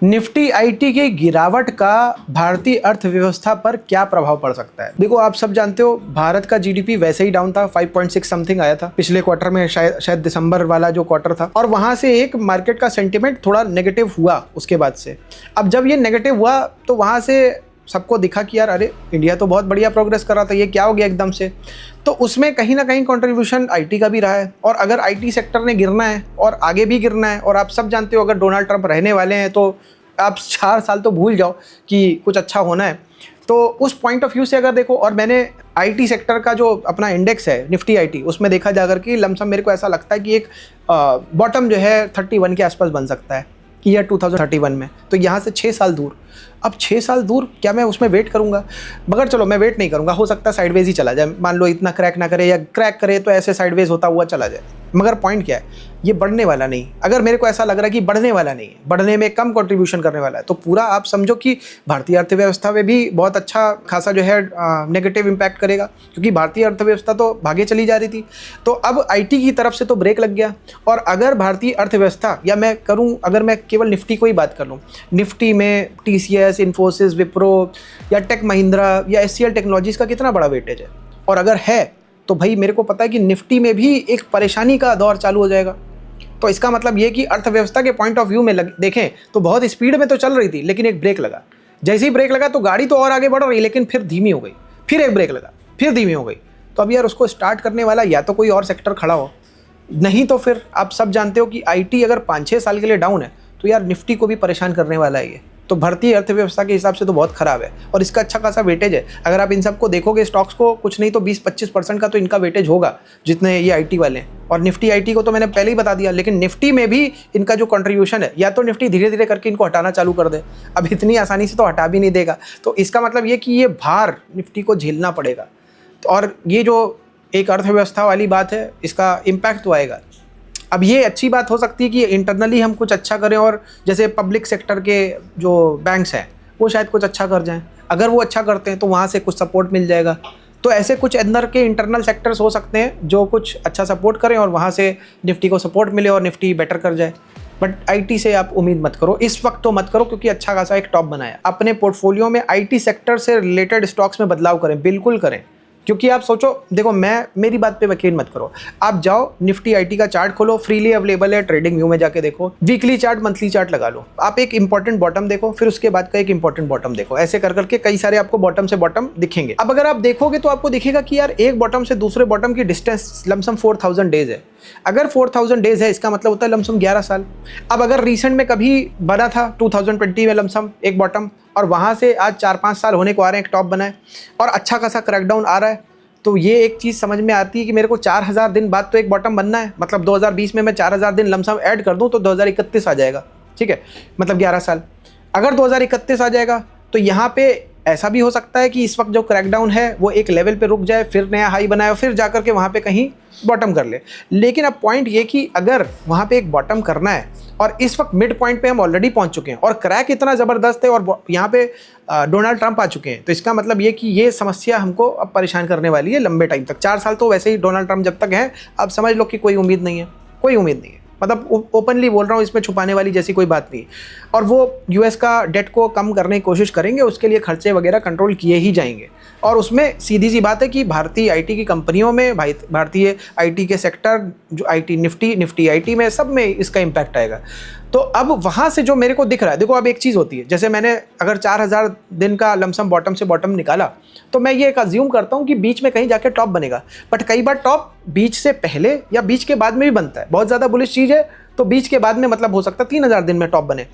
Nifty IT की गिरावट का भारतीय अर्थव्यवस्था पर क्या प्रभाव पड़ सकता है? देखो, आप सब जानते हो भारत का जीडीपी वैसे ही डाउन था, 5.6 समथिंग आया था पिछले क्वार्टर में, शायद दिसंबर वाला जो क्वार्टर था। और वहां से एक मार्केट का सेंटिमेंट थोड़ा नेगेटिव हुआ उसके बाद से। अब जब ये नेगेटिव हुआ तो वहां से सबको दिखा कि यार अरे, इंडिया तो बहुत बढ़िया प्रोग्रेस कर रहा था, ये क्या हो गया एकदम से। तो उसमें कहीं ना कहीं कंट्रीब्यूशन आईटी का भी रहा है। और अगर आईटी सेक्टर ने गिरना है और आगे भी गिरना है, और आप सब जानते हो अगर डोनाल्ड ट्रंप रहने वाले हैं तो आप 4 साल तो भूल जाओ कि कुछ अच्छा होना है। तो उस पॉइंट ऑफ व्यू से अगर देखो, और मैंने आईटी सेक्टर का जो अपना इंडेक्स है निफ्टी आईटी, उसमें देखा जाकर कि लमसम मेरे को ऐसा लगता है कि एक बॉटम जो है 31 के आसपास बन सकता है ईयर 2031 में। तो यहाँ से 6 साल दूर, अब 6 साल दूर क्या मैं उसमें वेट करूँगा? मगर चलो, मैं वेट नहीं करूँगा, हो सकता है साइडवेज ही चला जाए। मान लो इतना क्रैक ना करे, या क्रैक करे तो ऐसे साइडवेज होता हुआ चला जाए। मगर पॉइंट क्या है, ये बढ़ने वाला नहीं। अगर मेरे को ऐसा लग रहा है कि बढ़ने वाला नहीं है, बढ़ने में कम कंट्रीब्यूशन करने वाला है, तो पूरा आप समझो कि भारतीय अर्थव्यवस्था में भी बहुत अच्छा खासा जो है नेगेटिव इम्पैक्ट करेगा, क्योंकि भारतीय अर्थव्यवस्था तो भागे चली जा रही थी। तो अब आईटी की तरफ से तो ब्रेक लग गया। और अगर भारतीय अर्थव्यवस्था, या मैं करूँ, अगर मैं केवल निफ्टी को ही बात कर लूँ, निफ्टी में टीसीएस, इन्फोसिस, विप्रो या टेक महिंद्रा या एचसीएल टेक्नोलॉजीज का कितना बड़ा वेटेज है? और अगर है तो भाई मेरे को पता है कि निफ्टी में भी एक परेशानी का दौर चालू हो जाएगा। तो इसका मतलब ये कि अर्थव्यवस्था के पॉइंट ऑफ व्यू में देखें तो बहुत स्पीड में तो चल रही थी, लेकिन एक ब्रेक लगा। जैसे ही ब्रेक लगा तो गाड़ी तो और आगे बढ़ रही, लेकिन फिर धीमी हो गई, फिर एक ब्रेक लगा, फिर धीमी हो गई। तो अब यार उसको स्टार्ट करने वाला या तो कोई और सेक्टर खड़ा हो, नहीं तो फिर आप सब जानते हो कि आईटी अगर 5-6 साल के लिए डाउन है तो यार निफ्टी को भी परेशान करने वाला है ये। तो भारतीय अर्थव्यवस्था के हिसाब से तो बहुत खराब है, और इसका अच्छा खासा वेटेज है। अगर आप इन सबको देखोगे, स्टॉक्स को, कुछ नहीं तो 20-25% का तो इनका वेटेज होगा जितने ये आईटी वाले हैं। और निफ्टी आईटी को तो मैंने पहले ही बता दिया, लेकिन निफ्टी में भी इनका जो कंट्रीब्यूशन है, या तो निफ्टी धीरे धीरे करके इनको हटाना चालू कर दे, अब इतनी आसानी से तो हटा भी नहीं देगा। तो इसका मतलब ये कि ये भार निफ्टी को झेलना पड़ेगा। और ये जो एक अर्थव्यवस्था वाली बात है, इसका इम्पैक्ट तो आएगा। अब ये अच्छी बात हो सकती है कि इंटरनली हम कुछ अच्छा करें, और जैसे पब्लिक सेक्टर के जो बैंक्स हैं वो शायद कुछ अच्छा कर जाएं। अगर वो अच्छा करते हैं तो वहाँ से कुछ सपोर्ट मिल जाएगा। तो ऐसे कुछ अंदर के इंटरनल सेक्टर्स हो सकते हैं जो कुछ अच्छा सपोर्ट करें, और वहाँ से निफ्टी को सपोर्ट मिले और निफ्टी बेटर कर जाए। बट आईटी से आप उम्मीद मत करो, इस वक्त तो मत करो, क्योंकि अच्छा खासा एक टॉप बनाया। अपने पोर्टफोलियो में आईटी सेक्टर से रिलेटेड स्टॉक्स में बदलाव करें, बिल्कुल करें। क्योंकि आप सोचो, देखो, मेरी बात पे यकीन मत करो, आप जाओ निफ्टी आईटी का चार्ट खोलो, फ्रीली अवेलेबल है, ट्रेडिंग व्यू में जाके देखो, वीकली चार्ट, मंथली चार्ट लगा लो, आप एक इंपॉर्टेंट बॉटम देखो, फिर उसके बाद का एक इंपॉर्टेंट बॉटम देखो। ऐसे कर करके कई सारे आपको बॉटम से बॉटम दिखेंगे। अब अगर आप देखोगे तो आपको दिखेगा कि यार एक बॉटम से दूसरे बॉटम की डिस्टेंस लमसम 4000 डेज है। अगर 4000 डेज है, इसका मतलब होता है लमसम 11 साल। अब अगर रिसेंट में कभी बना था 2020 में लमसम एक बॉटम, और वहाँ से आज 4-5 साल होने को आ रहे हैं एक टॉप बनाए, और अच्छा खासा क्रैकडाउन आ रहा है, तो ये एक चीज़ समझ में आती है कि मेरे को 4000 दिन बाद तो एक बॉटम बनना है। मतलब 2020 में मैं 4000 दिन लमसम ऐड कर दूं तो 2031 आ जाएगा, ठीक है, मतलब 11 साल। अगर 2031 आ जाएगा तो यहाँ पे ऐसा भी हो सकता है कि इस वक्त जो क्रैकडाउन है वो एक लेवल पे रुक जाए, फिर नया हाई बनाए, फिर जाकर के वहाँ पे कहीं बॉटम कर ले। लेकिन अब पॉइंट ये कि अगर वहाँ पे एक बॉटम करना है, और इस वक्त मिड पॉइंट पे हम ऑलरेडी पहुँच चुके हैं, और क्रैक इतना ज़बरदस्त है, और यहाँ पे डोनाल्ड ट्रंप आ चुके हैं, तो इसका मतलब ये कि ये समस्या हमको अब परेशान करने वाली है लंबे टाइम तक। 4 साल तो वैसे ही डोनाल्ड ट्रंप जब तक हैं, अब समझ लो कि कोई उम्मीद नहीं है, कोई उम्मीद नहीं है। मतलब ओपनली बोल रहा हूँ, इसमें छुपाने वाली जैसी कोई बात नहीं। और वो यूएस का डेट को कम करने की कोशिश करेंगे, उसके लिए खर्चे वगैरह कंट्रोल किए ही जाएंगे। और उसमें सीधी सी बात है कि भारतीय आईटी की कंपनियों में, भारतीय आईटी के सेक्टर, जो आईटी निफ्टी आईटी में, सब में इसका इम्पैक्ट आएगा। तो अब वहाँ से जो मेरे को दिख रहा है, देखो, अब एक चीज़ होती है, जैसे मैंने अगर 4000 दिन का लमसम बॉटम से बॉटम निकाला, तो मैं ये एक अज्यूम करता हूँ कि बीच में कहीं जाके टॉप बनेगा। बट कई बार टॉप बीच से पहले या बीच के बाद में भी बनता है। बहुत ज़्यादा बुलिश चीज़ है तो बीच के बाद में मतलब हो सकता है 3000 दिन में टॉप बने।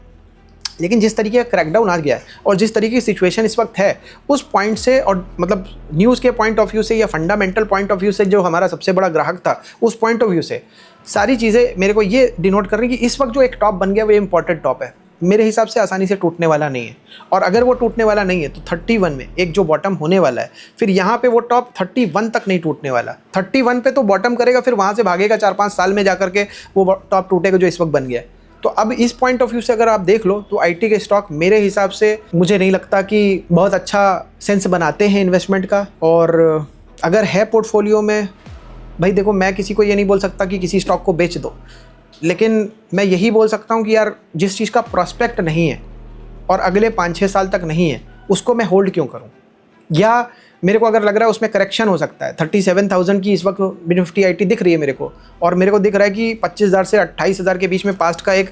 लेकिन जिस तरीके का क्रैकडाउन आ गया है, और जिस तरीके की सिचुएशन इस वक्त है, उस पॉइंट से, और मतलब न्यूज़ के पॉइंट ऑफ व्यू से या फंडामेंटल पॉइंट ऑफ व्यू से, जो हमारा सबसे बड़ा ग्राहक था, उस पॉइंट ऑफ व्यू से सारी चीज़ें मेरे को ये डिनोट कर रही हैं कि इस वक्त जो एक टॉप बन गया वो इंपॉर्टेंट टॉप है, मेरे हिसाब से आसानी से टूटने वाला नहीं है। और अगर वो टूटने वाला नहीं है तो 31 में एक जो बॉटम होने वाला है, फिर यहाँ पे वो टॉप 31 तक नहीं टूटने वाला। 31 पे तो बॉटम करेगा, फिर वहाँ से भागेगा, 4-5 साल में जाकर के वो टॉप टूटेगा जो इस वक्त बन गया है। तो अब इस पॉइंट ऑफ व्यू से अगर आप देख लो तो आईटी के स्टॉक मेरे हिसाब से, मुझे नहीं लगता कि बहुत अच्छा सेंस बनाते हैं इन्वेस्टमेंट का। और अगर है पोर्टफोलियो में, भाई देखो, मैं किसी को ये नहीं बोल सकता कि किसी स्टॉक को बेच दो, लेकिन मैं यही बोल सकता हूँ कि यार जिस चीज़ का प्रॉस्पेक्ट नहीं है और अगले 5-6 साल तक नहीं है, उसको मैं होल्ड क्यों करूँ? या मेरे को अगर लग रहा है उसमें करेक्शन हो सकता है, 37,000 की इस वक्त निफ्टी आईटी दिख रही है मेरे को, और मेरे को दिख रहा है कि 25,000 से 28,000 के बीच में पास्ट का एक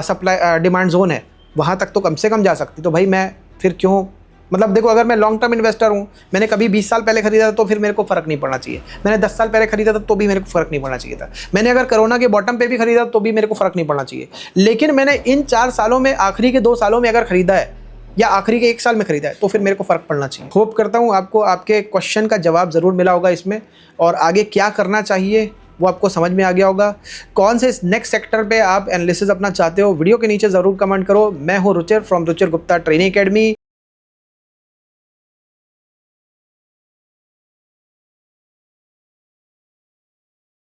सप्लाई डिमांड जोन है, वहाँ तक तो कम से कम जा सकती। तो भाई मैं फिर क्यों, मतलब देखो, अगर मैं लॉन्ग टर्म इन्वेस्टर हूँ, मैंने कभी 20 साल पहले खरीदा था तो फिर मेरे को फ़र्क नहीं पड़ना चाहिए, मैंने 10 साल पहले खरीदा था तो भी मेरे को फ़र्क नहीं पड़ना चाहिए था, मैंने अगर कोरोना के बॉटम पे भी खरीदा तो भी मेरे को फ़र्क नहीं पड़ना चाहिए। लेकिन मैंने इन 4 सालों में, आखिरी के 2 सालों में अगर खरीदा है या आखिरी के 1 साल में खरीदा है तो फिर मेरे को फ़र्क पड़ना चाहिए। होप करता हूँ आपको आपके क्वेश्चन का जवाब ज़रूर मिला होगा इसमें, और आगे क्या करना चाहिए वो आपको समझ में आ गया होगा। कौन से नेक्स्ट सेक्टर पे आप एनालिसिस अपना चाहते हो, वीडियो के नीचे ज़रूर कमेंट करो। मैं हूँ Ruchir from Ruchir Gupta training academy.